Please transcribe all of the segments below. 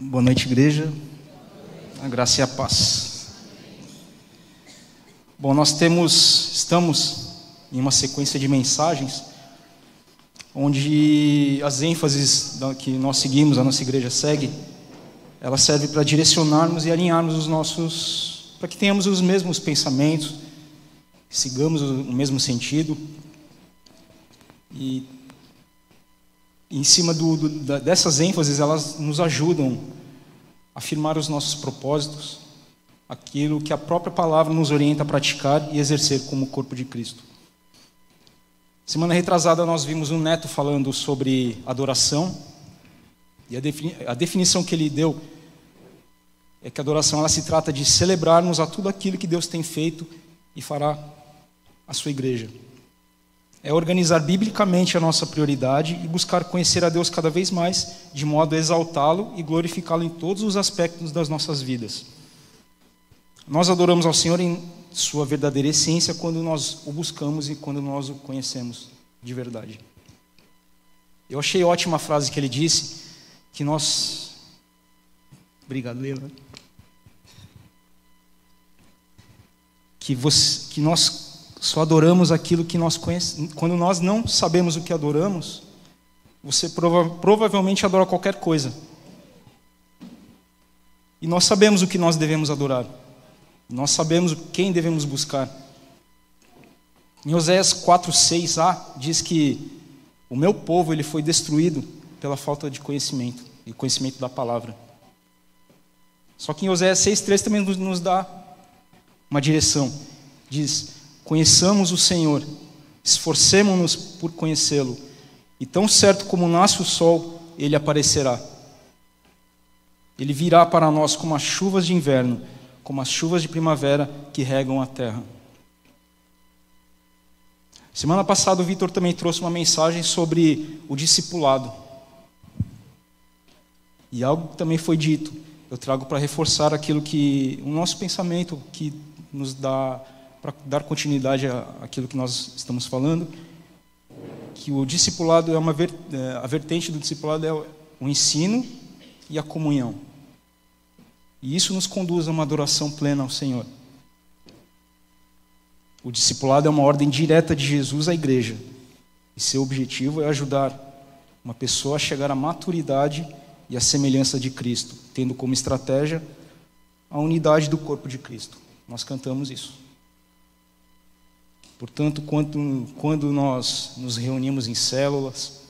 Boa noite, igreja. A graça e a paz. Bom, estamos em uma sequência de mensagens onde as ênfases que nós seguimos, a nossa igreja segue, ela serve para direcionarmos e alinharmos para que tenhamos os mesmos pensamentos, sigamos o mesmo sentido. E em cima dessas ênfases, elas nos ajudam a afirmar os nossos propósitos, aquilo que a própria palavra nos orienta a praticar e exercer como corpo de Cristo. Semana retrasada nós vimos um neto falando sobre adoração, e a definição que ele deu é que a adoração ela se trata de celebrarmos a tudo aquilo que Deus tem feito e fará a sua igreja. É organizar biblicamente a nossa prioridade e buscar conhecer a Deus cada vez mais, de modo a exaltá-lo e glorificá-lo em todos os aspectos das nossas vidas. Nós adoramos ao Senhor em sua verdadeira essência quando nós o buscamos e quando nós o conhecemos de verdade. Eu achei ótima a frase que ele disse, que nós... Obrigado, Leila. Que nós só adoramos aquilo que nós conhecemos. Quando nós não sabemos o que adoramos, você provavelmente adora qualquer coisa. E nós sabemos o que nós devemos adorar. Nós sabemos quem devemos buscar. Em Oséias 4:6a diz que o meu povo ele foi destruído pela falta de conhecimento e conhecimento da palavra. Só que em Oséias 6:3 também nos dá uma direção. Diz: conheçamos o Senhor, esforcemo-nos por conhecê-lo, e tão certo como nasce o sol, ele aparecerá. Ele virá para nós como as chuvas de inverno, como as chuvas de primavera que regam a terra. Semana passada o Vitor também trouxe uma mensagem sobre o discipulado. E algo também foi dito. Eu trago para reforçar aquilo que o nosso pensamento que nos dá, para dar continuidade àquilo que nós estamos falando, que o discipulado a vertente do discipulado é o ensino e a comunhão. E isso nos conduz a uma adoração plena ao Senhor. O discipulado é uma ordem direta de Jesus à igreja. E seu objetivo é ajudar uma pessoa a chegar à maturidade e à semelhança de Cristo, tendo como estratégia a unidade do corpo de Cristo. Nós cantamos isso. Portanto, quando nós nos reunimos em células,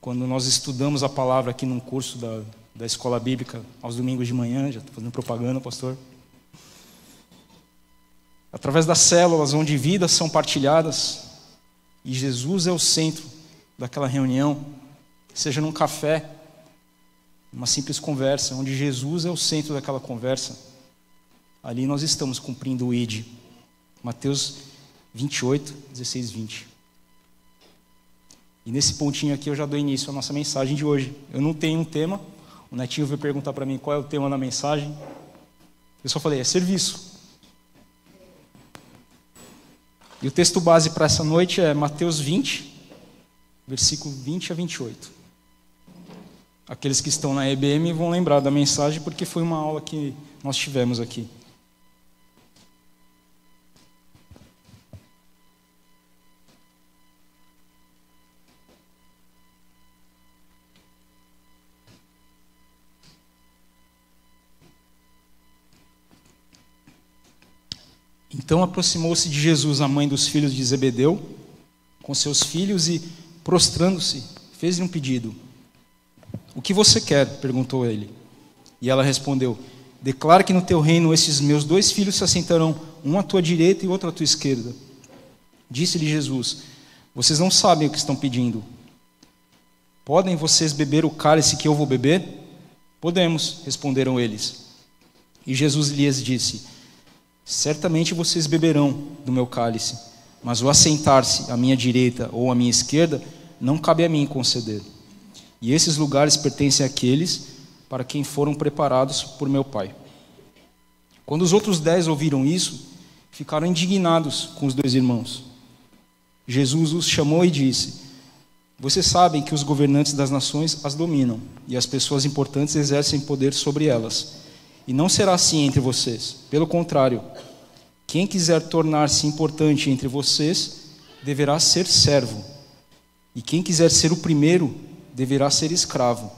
quando nós estudamos a palavra aqui num curso da escola bíblica, aos domingos de manhã, já estou fazendo propaganda, pastor. Através das células, onde vidas são partilhadas, e Jesus é o centro daquela reunião, seja num café, uma simples conversa, onde Jesus é o centro daquela conversa, ali nós estamos cumprindo o ID. Mateus 28, 16, 20. E nesse pontinho aqui eu já dou início à nossa mensagem de hoje. Eu não tenho um tema. O Netinho veio perguntar para mim qual é o tema da mensagem. Eu só falei, é serviço. E o texto base para essa noite é Mateus 20, versículo 20 a 28. Aqueles que estão na EBM vão lembrar da mensagem porque foi uma aula que nós tivemos aqui. Então aproximou-se de Jesus a mãe dos filhos de Zebedeu, com seus filhos, e, prostrando-se, fez-lhe um pedido. O que você quer? Perguntou ele. E ela respondeu: declara que no teu reino esses meus 2 filhos se assentarão, um à tua direita e outro à tua esquerda. Disse-lhe Jesus: vocês não sabem o que estão pedindo. Podem vocês beber o cálice que eu vou beber? Podemos, responderam eles. E Jesus lhes disse: certamente vocês beberão do meu cálice, mas o assentar-se à minha direita ou à minha esquerda não cabe a mim conceder. E esses lugares pertencem àqueles para quem foram preparados por meu Pai. Quando os outros 10 ouviram isso, ficaram indignados com os 2 irmãos. Jesus os chamou e disse: Vocês sabem que os governantes das nações as dominam, e as pessoas importantes exercem poder sobre elas. E não será assim entre vocês. Pelo contrário, quem quiser tornar-se importante entre vocês, deverá ser servo. E quem quiser ser o primeiro, deverá ser escravo.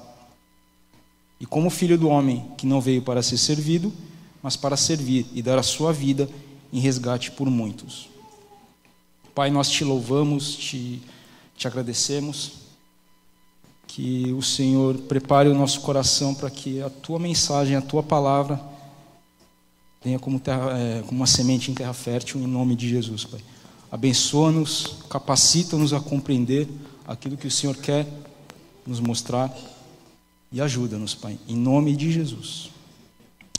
E como filho do homem, que não veio para ser servido, mas para servir e dar a sua vida em resgate por muitos. Pai, nós te louvamos, te agradecemos, que o Senhor prepare o nosso coração para que a tua mensagem, a tua palavra, venha como uma semente em terra fértil, em nome de Jesus, Pai. Abençoa-nos, capacita-nos a compreender aquilo que o Senhor quer nos mostrar e ajuda-nos, Pai, em nome de Jesus.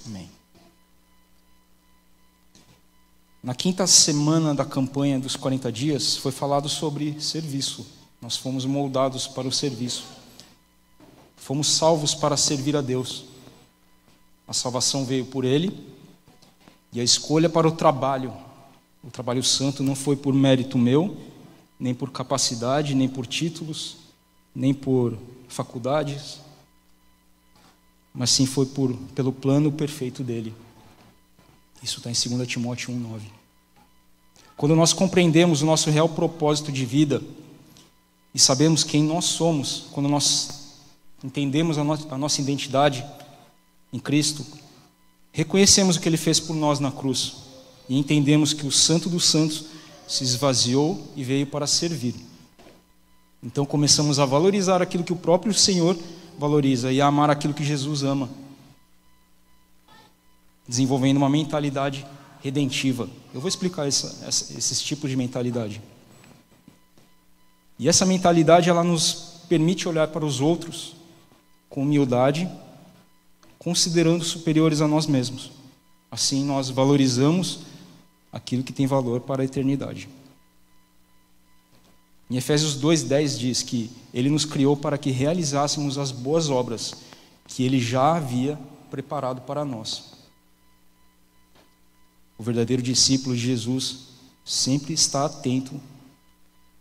Amém. Na quinta semana da campanha dos 40 dias, foi falado sobre serviço. Nós fomos moldados para o serviço. Fomos salvos para servir a Deus. A salvação veio por Ele, e a escolha para o trabalho santo, não foi por mérito meu, nem por capacidade, nem por títulos, nem por faculdades, mas sim foi pelo plano perfeito dele. Isso está em 2 Timóteo 1,9. Quando nós compreendemos o nosso real propósito de vida e sabemos quem nós somos, quando nós entendemos a nossa identidade em Cristo, reconhecemos o que Ele fez por nós na cruz e entendemos que o Santo dos Santos se esvaziou e veio para servir. Então começamos a valorizar aquilo que o próprio Senhor valoriza e a amar aquilo que Jesus ama, desenvolvendo uma mentalidade redentiva. Eu vou explicar esses tipos de mentalidade. E essa mentalidade, ela nos permite olhar para os outros com humildade, considerando superiores a nós mesmos. Assim nós valorizamos aquilo que tem valor para a eternidade. Em Efésios 2,10 diz que Ele nos criou para que realizássemos as boas obras que Ele já havia preparado para nós. O verdadeiro discípulo de Jesus sempre está atento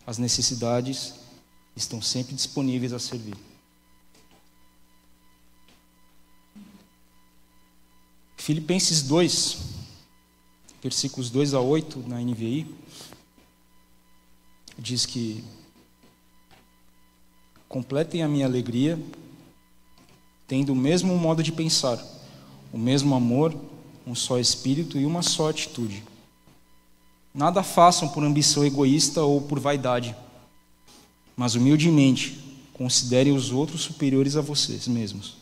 às necessidades, estão sempre disponíveis a servir. Filipenses 2, versículos 2 a 8, na NVI, diz que completem a minha alegria, tendo o mesmo modo de pensar, o mesmo amor, um só espírito e uma só atitude. Nada façam por ambição egoísta ou por vaidade, mas humildemente considerem os outros superiores a vocês mesmos.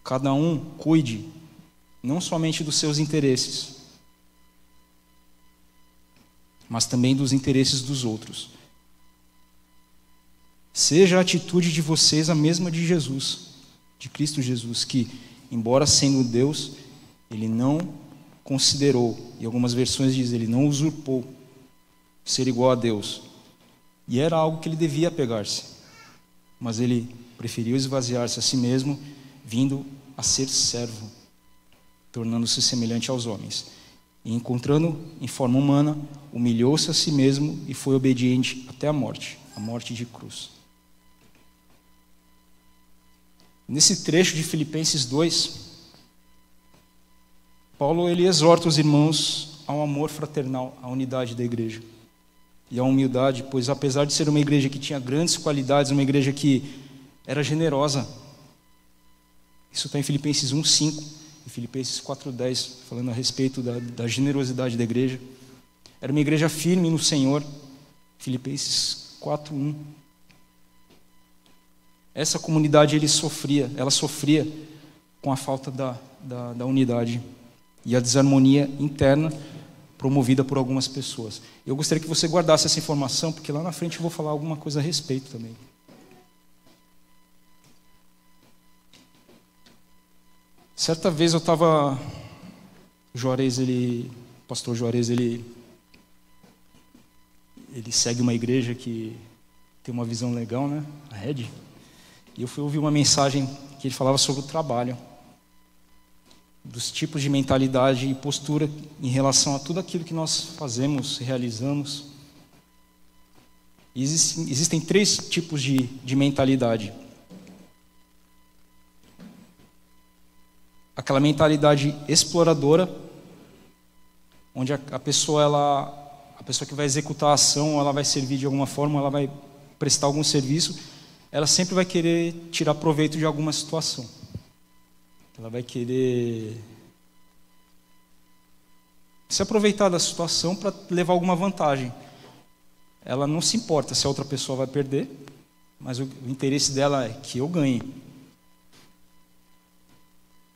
Cada um cuide não somente dos seus interesses, mas também dos interesses dos outros. Seja a atitude de vocês a mesma de Jesus, de Cristo Jesus, que, embora sendo Deus, Ele não considerou, e algumas versões dizem, Ele não usurpou ser igual a Deus. E era algo que Ele devia apegar-se, mas Ele preferiu esvaziar-se a si mesmo, vindo a ser servo, tornando-se semelhante aos homens. E encontrando em forma humana, humilhou-se a si mesmo e foi obediente até a morte de cruz. Nesse trecho de Filipenses 2, Paulo ele exorta os irmãos ao amor fraternal, à unidade da igreja e à humildade, pois apesar de ser uma igreja que tinha grandes qualidades, uma igreja que era generosa, isso está em Filipenses 1,5 e Filipenses 4,10, falando a respeito da generosidade da igreja. Era uma igreja firme no Senhor, Filipenses 4,1. Essa comunidade ela sofria com a falta da unidade e a desarmonia interna promovida por algumas pessoas. Eu gostaria que você guardasse essa informação, porque lá na frente eu vou falar alguma coisa a respeito também. Certa vez eu estava... O pastor Juarez, ele segue uma igreja que tem uma visão legal, né? A Red. E eu fui ouvir uma mensagem que ele falava sobre o trabalho, dos tipos de mentalidade e postura em relação a tudo aquilo que nós fazemos, realizamos. E existem 3 tipos de mentalidade. Aquela mentalidade exploradora, onde a pessoa que vai executar a ação, ela vai servir de alguma forma, ela vai prestar algum serviço, ela sempre vai querer tirar proveito de alguma situação. Ela vai querer se aproveitar da situação para levar alguma vantagem. Ela não se importa se a outra pessoa vai perder, mas o interesse dela é que eu ganhe.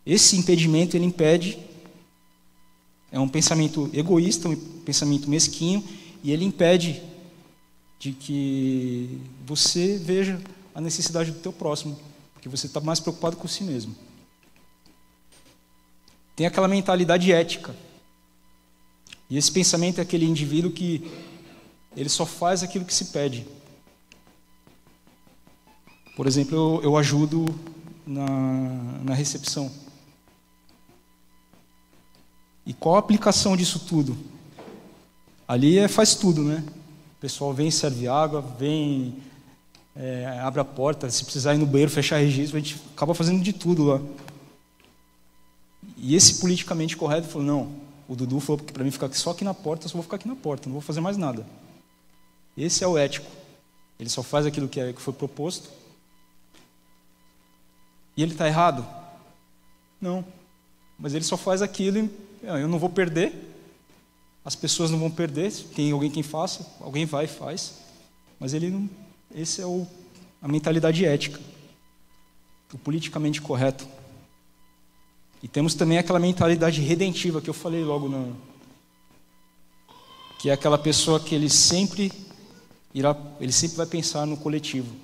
Esse impedimento, ele impede, é um pensamento egoísta, um pensamento mesquinho, e ele impede de que você veja a necessidade do teu próximo, porque você está mais preocupado com si mesmo. Tem aquela mentalidade ética. E esse pensamento é aquele indivíduo que ele só faz aquilo que se pede. Por exemplo, eu ajudo na recepção. E qual a aplicação disso tudo? Ali faz tudo, né? O pessoal vem, serve água, vem, abre a porta, se precisar ir no banheiro, fechar registro, a gente acaba fazendo de tudo lá. E esse politicamente correto falou, não, o Dudu falou que para mim ficar só aqui na porta, eu só vou ficar aqui na porta, não vou fazer mais nada. Esse é o ético. Ele só faz aquilo que foi proposto. E ele está errado? Não. Mas ele só faz aquilo e eu não vou perder, as pessoas não vão perder, tem alguém que faça, alguém vai e faz. Mas ele não. Esse é a mentalidade ética, o politicamente correto. E temos também aquela mentalidade redentiva que eu falei logo que é aquela pessoa que ele sempre vai pensar no coletivo.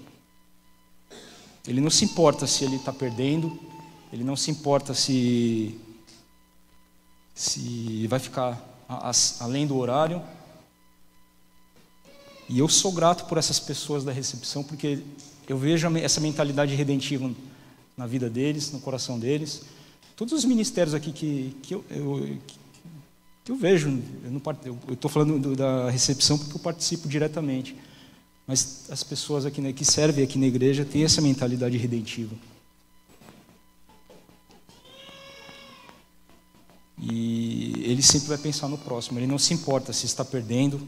Ele não se importa se ele está perdendo, ele não se importa se vai ficar além do horário. E eu sou grato por essas pessoas da recepção, porque eu vejo essa mentalidade redentiva na vida deles, no coração deles. Todos os ministérios aqui que eu vejo, eu estou falando da recepção porque eu participo diretamente, mas as pessoas aqui, né, que servem aqui na igreja têm essa mentalidade redentiva. E ele sempre vai pensar no próximo, ele não se importa se está perdendo,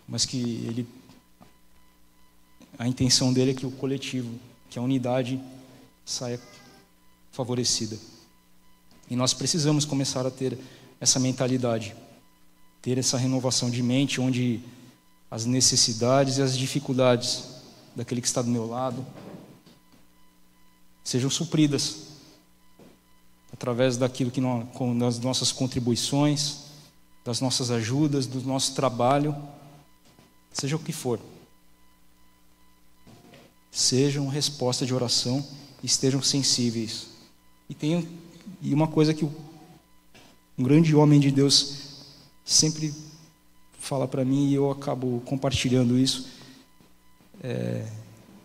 mas que a intenção dele é que o coletivo, que a unidade saia favorecida. E nós precisamos começar a ter essa mentalidade, ter essa renovação de mente, onde as necessidades e as dificuldades daquele que está do meu lado sejam supridas através daquilo das nossas contribuições, das nossas ajudas, do nosso trabalho, seja o que for. Sejam resposta de oração e estejam sensíveis. E uma coisa que um grande homem de Deus sempre fala para mim, e eu acabo compartilhando isso,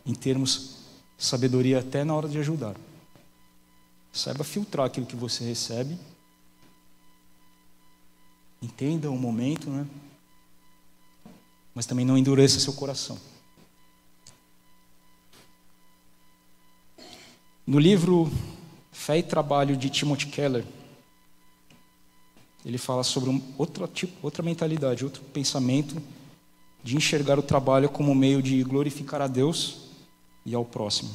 em termos de sabedoria até na hora de ajudar. Saiba filtrar aquilo que você recebe. Entenda o momento, né? Mas também não endureça seu coração. No livro Fé e Trabalho, de Timothy Keller, ele fala sobre outra mentalidade, outro pensamento de enxergar o trabalho como meio de glorificar a Deus e ao próximo.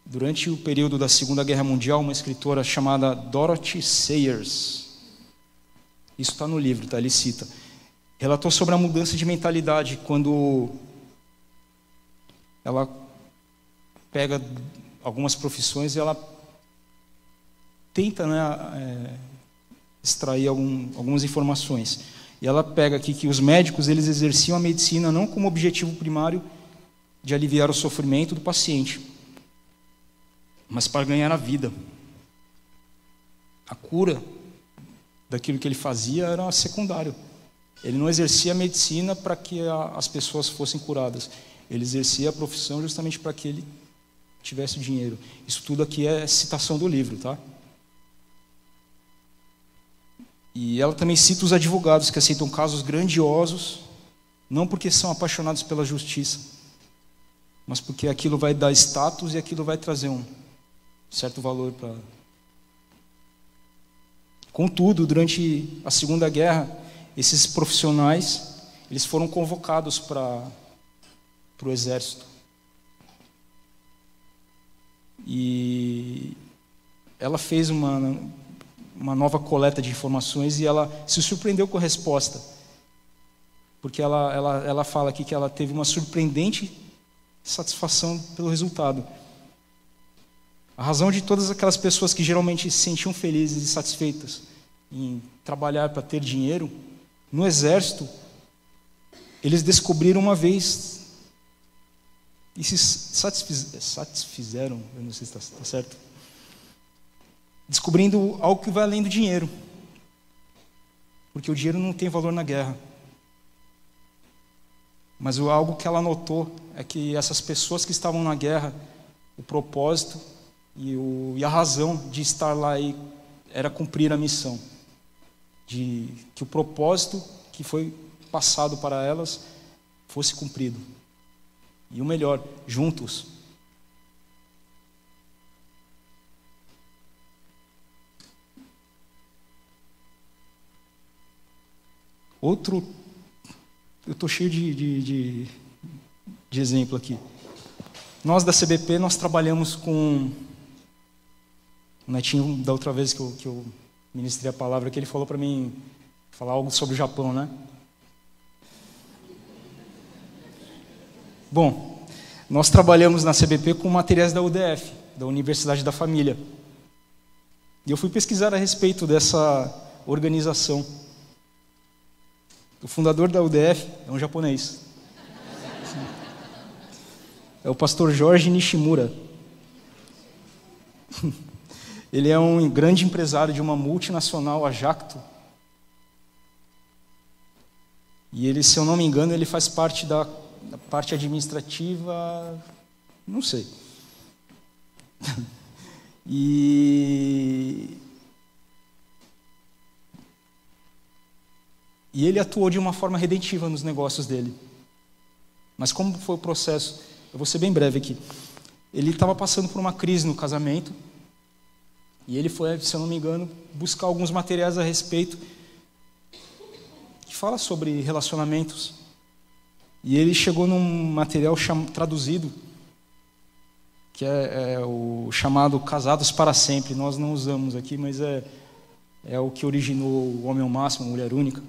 Durante o período da Segunda Guerra Mundial, uma escritora chamada Dorothy Sayers, isso está no livro, tá? Ele cita, relatou sobre a mudança de mentalidade quando ela pega algumas profissões e ela tenta, né, extrair algumas informações. E ela pega aqui que os médicos eles exerciam a medicina não como objetivo primário de aliviar o sofrimento do paciente, mas para ganhar a vida. A cura daquilo que ele fazia era secundário. Ele não exercia a medicina para que as pessoas fossem curadas. Ele exercia a profissão justamente para que ele tivesse dinheiro. Isso tudo aqui é citação do livro, tá? E ela também cita os advogados que aceitam casos grandiosos, não porque são apaixonados pela justiça, mas porque aquilo vai dar status e aquilo vai trazer um certo valor para... Contudo, durante a Segunda Guerra, esses profissionais, eles foram convocados para o exército. E ela fez uma nova coleta de informações e ela se surpreendeu com a resposta. Porque ela fala aqui que ela teve uma surpreendente satisfação pelo resultado. A razão de todas aquelas pessoas que geralmente se sentiam felizes e satisfeitas em trabalhar para ter dinheiro, no exército, eles descobriram uma vez e se satisfizeram, eu não sei se está certo, descobrindo algo que vai além do dinheiro, porque o dinheiro não tem valor na guerra. Mas algo que ela notou é que essas pessoas que estavam na guerra, o propósito e a razão de estar lá era cumprir a missão, de que o propósito que foi passado para elas fosse cumprido. E o melhor, juntos. Outro, eu estou cheio de exemplo aqui. Nós da CBP, nós trabalhamos com o Netinho, da outra vez que eu ministrei a palavra, que ele falou para mim falar algo sobre o Japão, né? Bom, nós trabalhamos na CBP com materiais da UDF, da Universidade da Família. E eu fui pesquisar a respeito dessa organização. O fundador da UDF é um japonês. É o pastor Jorge Nishimura. Ele é um grande empresário de uma multinacional, a Jacto. E ele, se eu não me engano, ele faz parte da parte administrativa, não sei. E ele atuou de uma forma redentiva nos negócios dele. Mas como foi o processo? Eu vou ser bem breve aqui. Ele estava passando por uma crise no casamento, e ele foi, se eu não me engano, buscar alguns materiais a respeito que fala sobre relacionamentos. E ele chegou num material traduzido, que é o chamado Casados para Sempre. Nós não usamos aqui, mas é o que originou o Homem ao Máximo, a Mulher Única.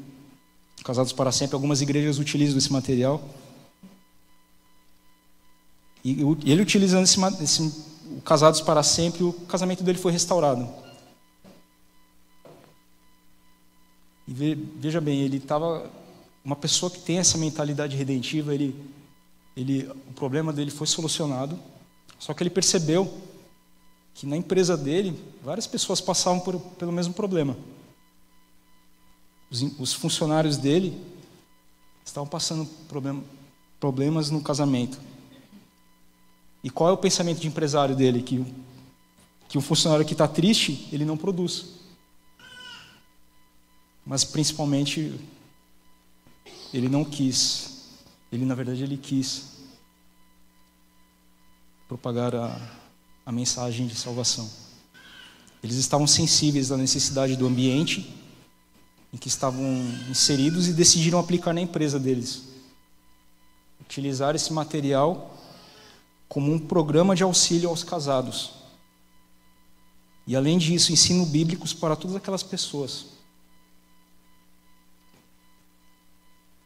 Casados para Sempre. Algumas igrejas utilizam esse material. E ele utilizando o Casados para Sempre, o casamento dele foi restaurado. E veja bem, ele estava... Uma pessoa que tem essa mentalidade redentiva, o problema dele foi solucionado, só que ele percebeu que na empresa dele, várias pessoas passavam pelo mesmo problema. Os funcionários dele estavam passando problemas no casamento. E qual é o pensamento de empresário dele? Que um funcionário que está triste, ele não produz. Mas principalmente... ele não quis, na verdade ele quis propagar a mensagem de salvação. Eles estavam sensíveis à necessidade do ambiente em que estavam inseridos e decidiram aplicar na empresa deles. Utilizar esse material como um programa de auxílio aos casados. E além disso, ensino bíblicos para todas aquelas pessoas.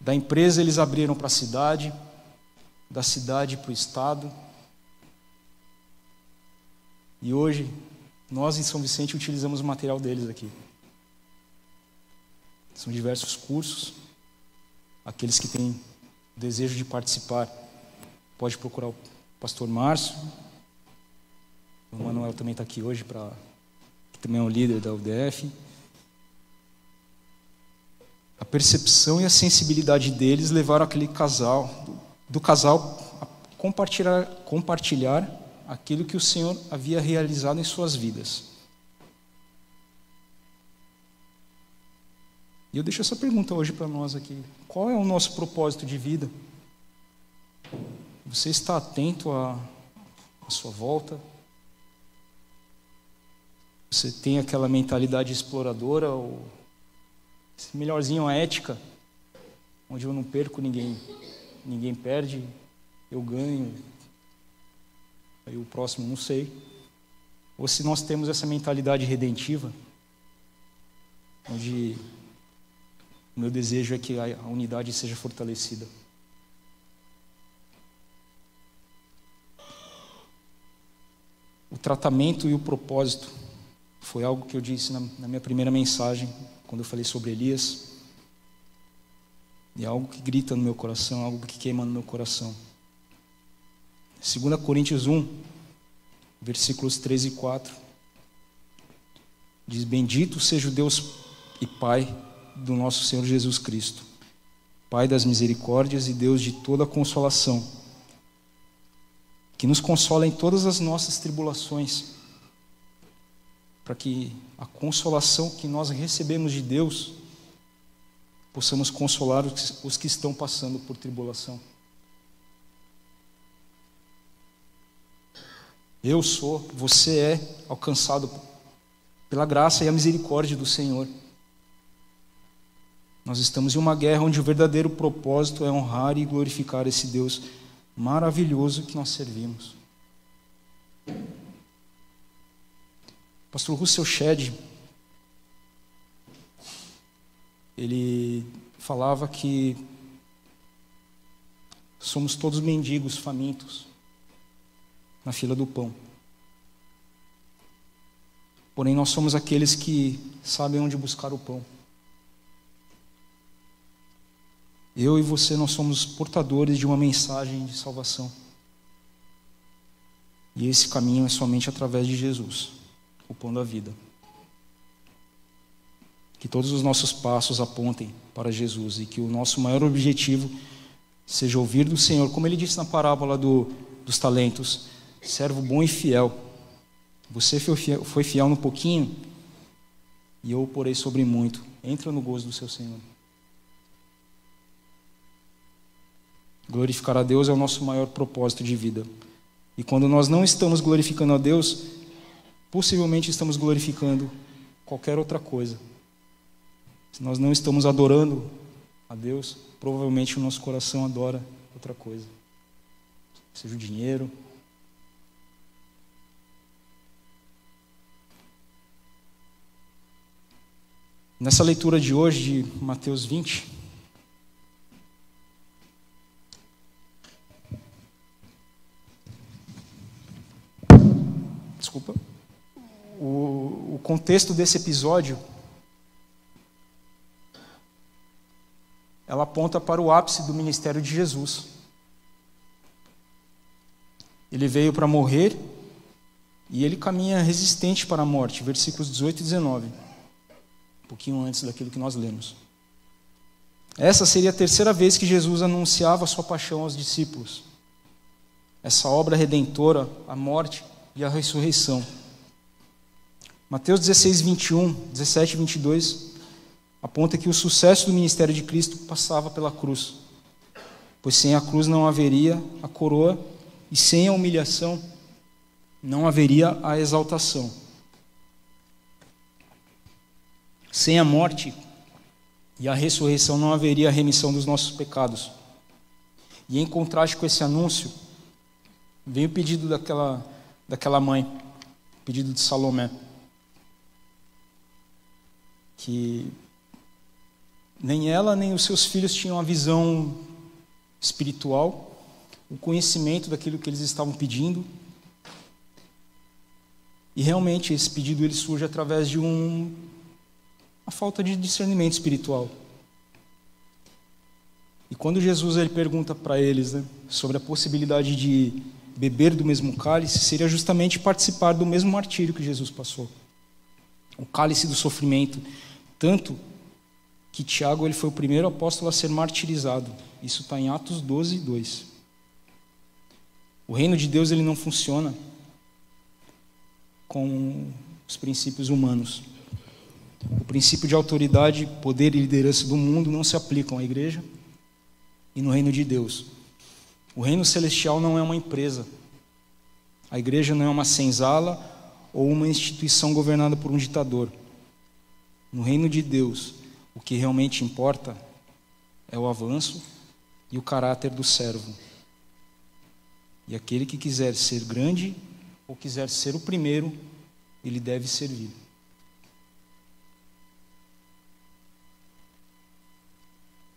Da empresa eles abriram para a cidade, da cidade para o estado. E hoje, nós em São Vicente utilizamos o material deles aqui. São diversos cursos. Aqueles que têm desejo de participar, pode procurar o pastor Márcio. O Manuel também está aqui hoje, que também é o líder da UDF. A percepção e a sensibilidade deles levaram aquele casal a compartilhar aquilo que o Senhor havia realizado em suas vidas. E eu deixo essa pergunta hoje para nós aqui. Qual é o nosso propósito de vida? Você está atento à sua volta? Você tem aquela mentalidade exploradora, ou melhorzinho a ética, onde eu não perco, ninguém perde, eu ganho, aí o próximo não sei. Ou se nós temos essa mentalidade redentiva, onde o meu desejo é que a unidade seja fortalecida. O tratamento e o propósito foi algo que eu disse na minha primeira mensagem, quando eu falei sobre Elias. E é algo que grita no meu coração, algo que queima no meu coração. 2 Coríntios 1, versículos 3 e 4. Diz: bendito seja o Deus e Pai do nosso Senhor Jesus Cristo, Pai das misericórdias e Deus de toda consolação, que nos consola em todas as nossas tribulações, para que a consolação que nós recebemos de Deus possamos consolar os que estão passando por tribulação. Você é alcançado pela graça e a misericórdia do Senhor. Nós estamos em uma guerra onde o verdadeiro propósito é honrar e glorificar esse Deus maravilhoso que nós servimos. Pastor Russell Shedd, ele falava que somos todos mendigos famintos na fila do pão. Porém, nós somos aqueles que sabem onde buscar o pão. Eu e você, nós somos portadores de uma mensagem de salvação. E esse caminho é somente através de Jesus, o pão da vida. Que todos os nossos passos apontem para Jesus e que o nosso maior objetivo seja ouvir do Senhor, como ele disse na parábola dos talentos: servo bom e fiel, você foi fiel no pouquinho e eu o porei sobre muito. Entra no gozo do seu Senhor. Glorificar a Deus é o nosso maior propósito de vida. E quando nós não estamos glorificando a Deus, possivelmente estamos glorificando qualquer outra coisa. Se nós não estamos adorando a Deus, provavelmente o nosso coração adora outra coisa. Seja o dinheiro. Nessa leitura de hoje, de Mateus 20, o contexto desse episódio, ela aponta para o ápice do ministério de Jesus. Ele veio para morrer e ele caminha resistente para a morte, versículos 18 e 19, um pouquinho antes daquilo que nós lemos. Essa seria a terceira vez que Jesus anunciava a sua paixão aos discípulos. Essa obra redentora, a morte e a ressurreição. Mateus 16, 21, 17 e 22 aponta que o sucesso do ministério de Cristo passava pela cruz, pois sem a cruz não haveria a coroa e sem a humilhação não haveria a exaltação. Sem a morte e a ressurreição não haveria a remissão dos nossos pecados. E em contraste com esse anúncio, vem o pedido daquela mãe, o pedido de Salomé, que nem ela nem os seus filhos tinham a visão espiritual, o conhecimento daquilo que eles estavam pedindo. E realmente esse pedido ele surge através de uma falta de discernimento espiritual. E quando Jesus ele pergunta para eles, sobre a possibilidade de beber do mesmo cálice, seria justamente participar do mesmo martírio que Jesus passou. O cálice do sofrimento, tanto que Tiago ele foi o primeiro apóstolo a ser martirizado. Isso está em Atos 12, 2. O reino de Deus ele não funciona com os princípios humanos. O princípio de autoridade, poder e liderança do mundo não se aplicam à igreja e no reino de Deus. O reino celestial não é uma empresa. A igreja não é uma senzala ou uma instituição governada por um ditador. No reino de Deus, o que realmente importa é o avanço e o caráter do servo. E aquele que quiser ser grande ou quiser ser o primeiro, ele deve servir.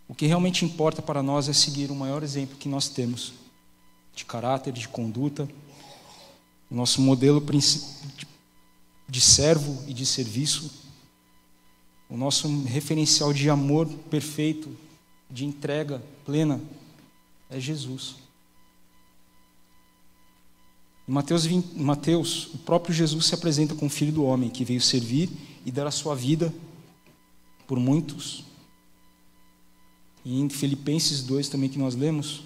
O que realmente importa para nós é seguir o maior exemplo que nós temos de caráter, de conduta, o nosso modelo de servo e de serviço, o nosso referencial de amor perfeito, de entrega plena, é Jesus. Em Mateus, o próprio Jesus se apresenta como Filho do Homem, que veio servir e dar a sua vida por muitos. E em Filipenses 2 também que nós lemos,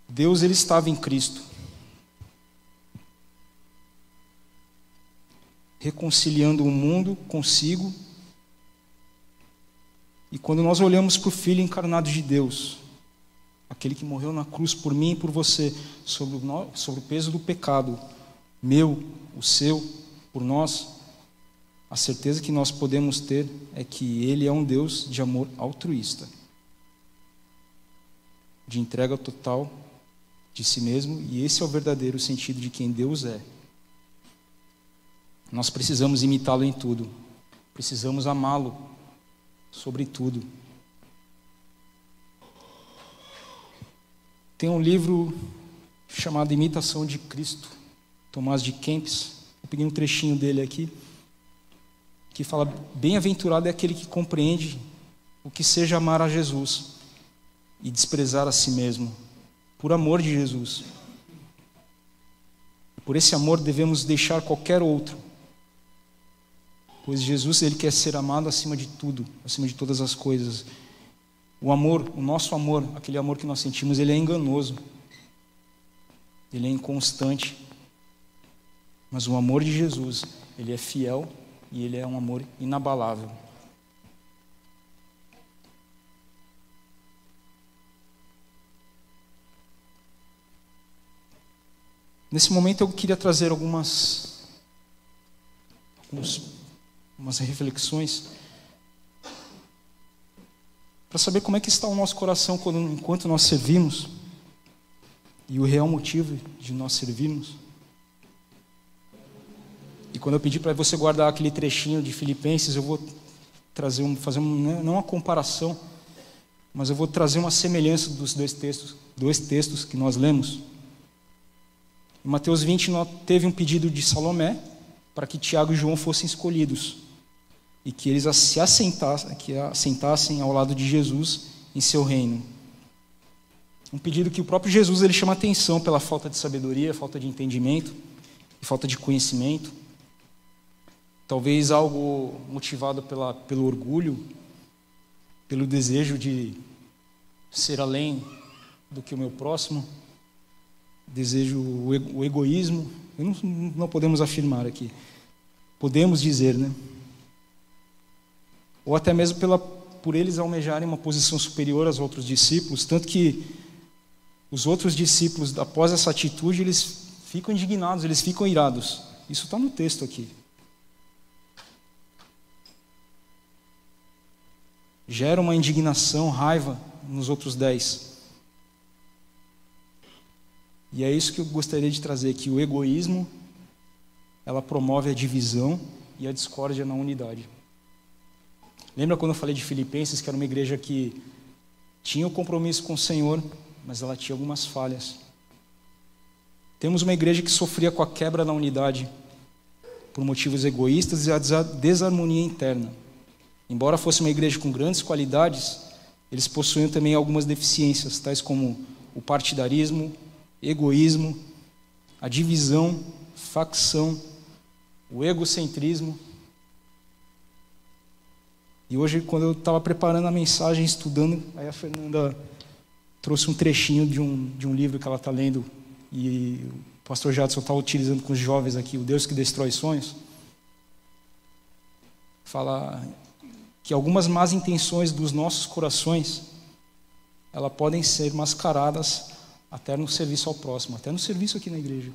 Deus ele estava em Cristo, reconciliando o mundo consigo. E quando nós olhamos para o Filho encarnado de Deus, aquele que morreu na cruz por mim e por você, sobre o peso do pecado, meu, o seu, por nós, a certeza que nós podemos ter é que Ele é um Deus de amor altruísta, de entrega total de si mesmo, e esse é o verdadeiro sentido de quem Deus é. Nós precisamos imitá-lo em tudo, precisamos amá-lo sobre tudo. Tem um livro chamado Imitação de Cristo, Tomás de Kempis, eu peguei um trechinho dele aqui, que fala: bem-aventurado é aquele que compreende o que seja amar a Jesus e desprezar a si mesmo, por amor de Jesus. Por esse amor devemos deixar qualquer outro, pois Jesus ele quer ser amado acima de tudo, acima de todas as coisas. O amor, o nosso amor, aquele amor que nós sentimos, ele é enganoso, ele é inconstante, mas o amor de Jesus, ele é fiel e ele é um amor inabalável. Nesse momento eu queria trazer algumas reflexões para saber como é que está o nosso coração enquanto nós servimos e o real motivo de nós servirmos. E quando eu pedi para você guardar aquele trechinho de Filipenses, eu vou fazer não uma comparação, mas eu vou trazer uma semelhança dos dois textos que nós lemos. Em Mateus 20, teve um pedido de Salomé para que Tiago e João fossem escolhidos e que eles se assentassem ao lado de Jesus em seu reino. Um pedido que o próprio Jesus ele chama atenção pela falta de sabedoria, falta de entendimento e falta de conhecimento. Talvez algo motivado pelo orgulho, pelo desejo de ser além do que o meu próximo, o egoísmo. Não podemos afirmar aqui. Podemos dizer, né? Ou até mesmo por eles almejarem uma posição superior aos outros discípulos, tanto que os outros discípulos, após essa atitude, eles ficam indignados, eles ficam irados. Isso está no texto aqui. Gera uma indignação, raiva nos outros 10. E é isso que eu gostaria de trazer aqui. O egoísmo, ela promove a divisão e a discórdia na unidade. Lembra quando eu falei de Filipenses, que era uma igreja que tinha o compromisso com o Senhor, mas ela tinha algumas falhas. Temos uma igreja que sofria com a quebra da unidade por motivos egoístas e a desarmonia interna. Embora fosse uma igreja com grandes qualidades, eles possuíam também algumas deficiências, tais como o partidarismo, egoísmo, a divisão, facção, o egocentrismo. E hoje, quando eu estava preparando a mensagem, estudando, aí a Fernanda trouxe um trechinho de um livro que ela está lendo, e o pastor Jadson está utilizando com os jovens aqui, O Deus que Destrói Sonhos. fala que algumas más intenções dos nossos corações, elas podem ser mascaradas até no serviço ao próximo, até no serviço aqui na igreja.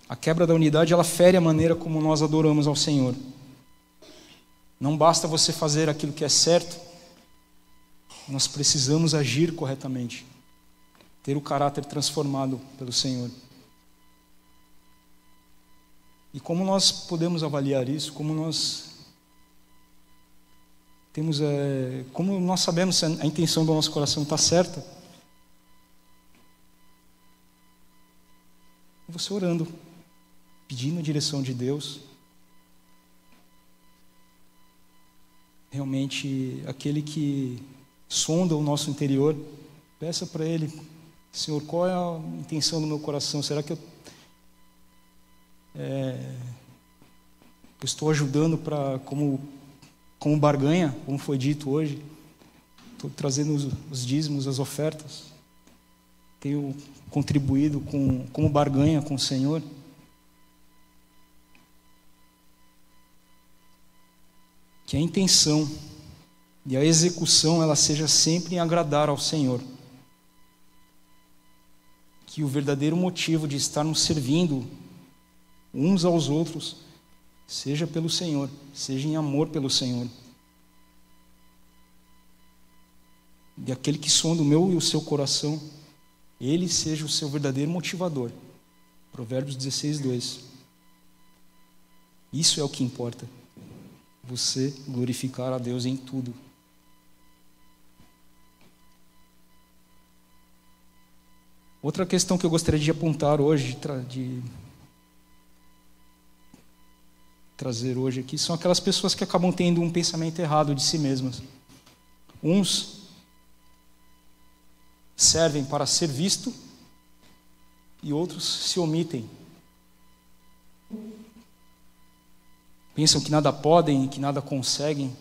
A quebra da unidade, ela fere a maneira como nós adoramos ao Senhor. Não basta você fazer aquilo que é certo, nós precisamos agir corretamente, ter o caráter transformado pelo Senhor. E como nós podemos avaliar isso? Como nós sabemos se a intenção do nosso coração está certa? Você orando, pedindo a direção de Deus. Realmente, aquele que sonda o nosso interior, peça para Ele: Senhor, qual é a intenção do meu coração? Será que eu estou ajudando como barganha, como foi dito hoje? Estou trazendo os dízimos, as ofertas? Tenho contribuído como barganha com o Senhor? Que a intenção e a execução ela seja sempre em agradar ao Senhor. Que o verdadeiro motivo de estarmos servindo uns aos outros seja pelo Senhor, seja em amor pelo Senhor. E aquele que sonda o meu e o seu coração, ele seja o seu verdadeiro motivador. Provérbios 16, 2. Isso é o que importa. Você glorificar a Deus em tudo. Outra questão que eu gostaria de apontar hoje, de trazer hoje aqui, são aquelas pessoas que acabam tendo um pensamento errado de si mesmas. Uns servem para ser visto e outros se omitem. Pensam que nada podem, que nada conseguem.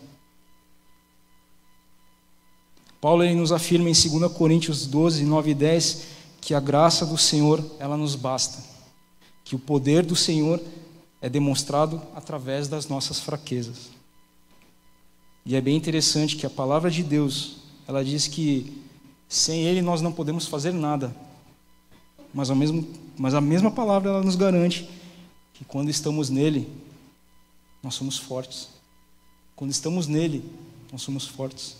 Paulo ele nos afirma em 2 Coríntios 12, 9 e 10, que a graça do Senhor, ela nos basta. Que o poder do Senhor é demonstrado através das nossas fraquezas. E é bem interessante que a palavra de Deus, ela diz que sem Ele nós não podemos fazer nada. Mas a mesma palavra, ela nos garante que quando estamos nele, nós somos fortes. Quando estamos nele, nós somos fortes.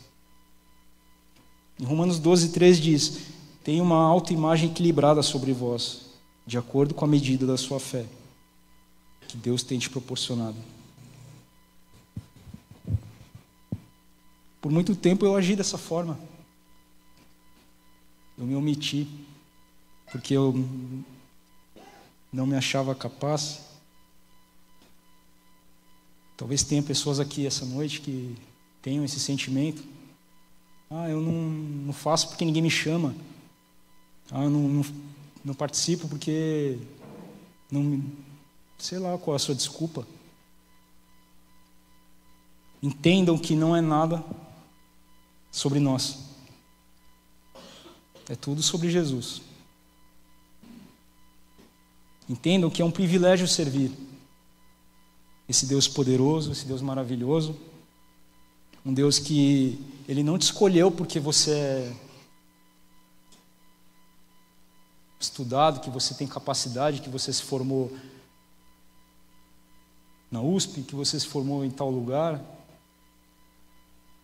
Em Romanos 12, 3 diz: tem uma autoimagem equilibrada sobre vós, de acordo com a medida da sua fé, que Deus tem te proporcionado. Por muito tempo eu agi dessa forma. Eu me omiti, porque eu não me achava capaz. Talvez tenha pessoas aqui essa noite que tenham esse sentimento. Eu não faço porque ninguém me chama. Eu não participo porque sei lá qual é a sua desculpa. Entendam que não é nada sobre nós. É tudo sobre Jesus. Entendam que é um privilégio servir esse Deus poderoso, esse Deus maravilhoso, um Deus que Ele não te escolheu porque você é estudado, que você tem capacidade, que você se formou na USP, que você se formou em tal lugar,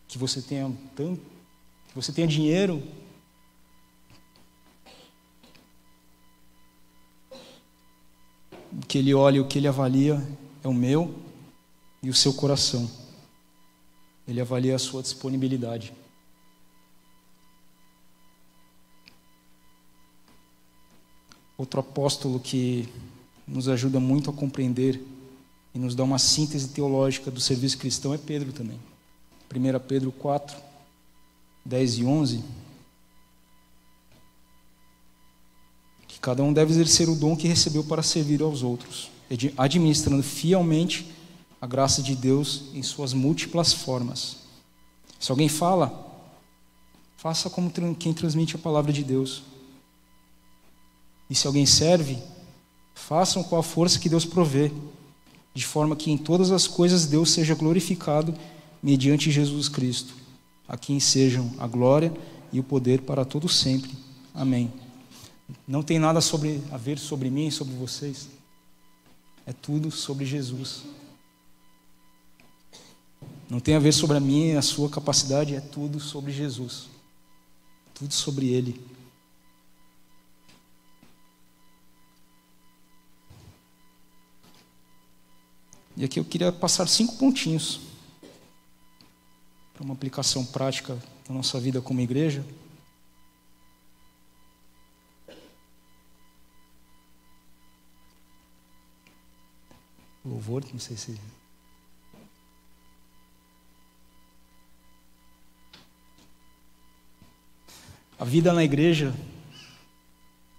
que você tenha dinheiro. O que Ele olha, o que Ele avalia é o meu e o seu coração. Ele avalia a sua disponibilidade. Outro apóstolo que nos ajuda muito a compreender e nos dá uma síntese teológica do serviço cristão é Pedro também. 1 Pedro 4, 10 e 11. Que cada um deve exercer o dom que recebeu para servir aos outros, administrando fielmente a graça de Deus em suas múltiplas formas. Se alguém fala, faça como quem transmite a palavra de Deus. E se alguém serve, Façam com a força que Deus provê, de forma que em todas as coisas Deus seja glorificado mediante Jesus Cristo, a quem sejam a glória e o poder para todo sempre. Amém. Não tem nada a ver sobre mim e sobre vocês. É tudo sobre Jesus. Não tem a ver sobre a minha e a sua capacidade, é tudo sobre Jesus. Tudo sobre Ele. E aqui eu queria passar 5 pontinhos para uma aplicação prática na nossa vida como igreja. Louvor, não sei se... A vida na igreja,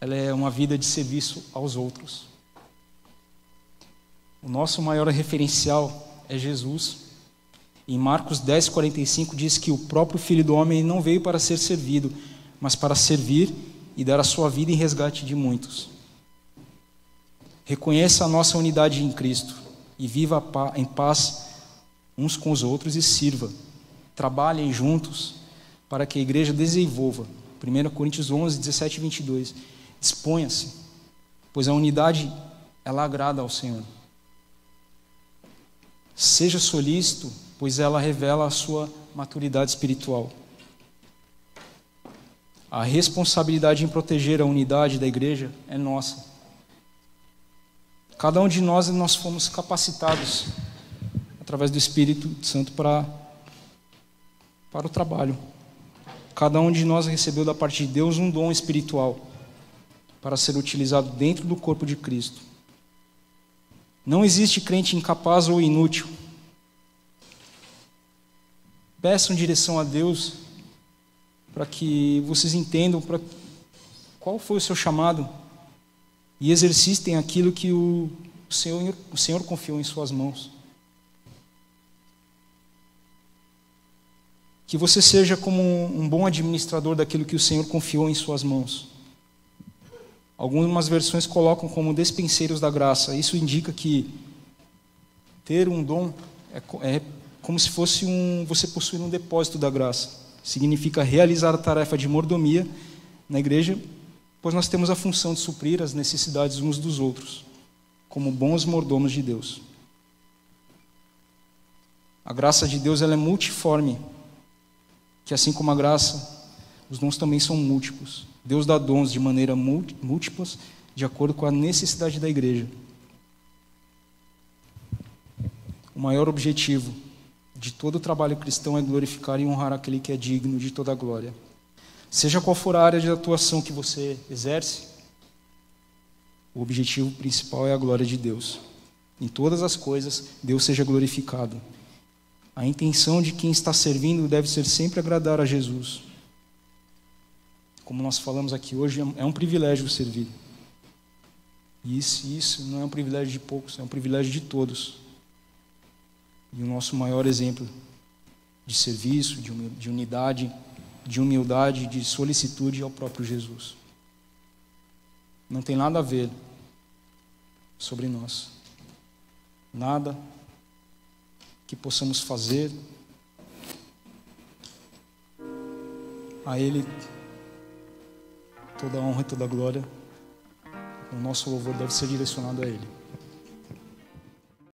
ela é uma vida de serviço aos outros. O nosso maior referencial é Jesus. Em Marcos 10:45 diz que o próprio Filho do Homem não veio para ser servido, mas para servir e dar a sua vida em resgate de muitos. Reconheça a nossa unidade em Cristo e viva em paz uns com os outros e sirva. Trabalhem juntos para que a igreja desenvolva. 1 Coríntios 11, 17 e 22. Disponha-se, pois a unidade, ela agrada ao Senhor. Seja solícito, pois ela revela a sua maturidade espiritual. A responsabilidade em proteger a unidade da igreja é nossa. Cada um de nós fomos capacitados, através do Espírito Santo, para o trabalho. Cada um de nós recebeu da parte de Deus um dom espiritual para ser utilizado dentro do corpo de Cristo. Não existe crente incapaz ou inútil. Peçam direção a Deus para que vocês entendam qual foi o seu chamado e exercitem aquilo que o Senhor confiou em suas mãos. Que você seja como um bom administrador daquilo que o Senhor confiou em suas mãos. Algumas versões colocam como despenseiros da graça. Isso indica que ter um dom é como se fosse você possuir um depósito da graça. Significa realizar a tarefa de mordomia na igreja, pois nós temos a função de suprir as necessidades uns dos outros, como bons mordomos de Deus. A graça de Deus ela é multiforme, que assim como a graça, os dons também são múltiplos. Deus dá dons de maneira múltiplas, de acordo com a necessidade da igreja. O maior objetivo de todo o trabalho cristão é glorificar e honrar aquele que é digno de toda a glória. Seja qual for a área de atuação que você exerce, o objetivo principal é a glória de Deus. Em todas as coisas, Deus seja glorificado. A intenção de quem está servindo deve ser sempre agradar a Jesus. Como nós falamos aqui hoje, é um privilégio servir. E isso não é um privilégio de poucos, é um privilégio de todos. E o nosso maior exemplo de serviço, de unidade, de humildade, de solicitude é o próprio Jesus. Não tem nada a ver sobre nós. Nada que possamos fazer. A Ele toda a honra e toda a glória. O nosso louvor deve ser direcionado a Ele.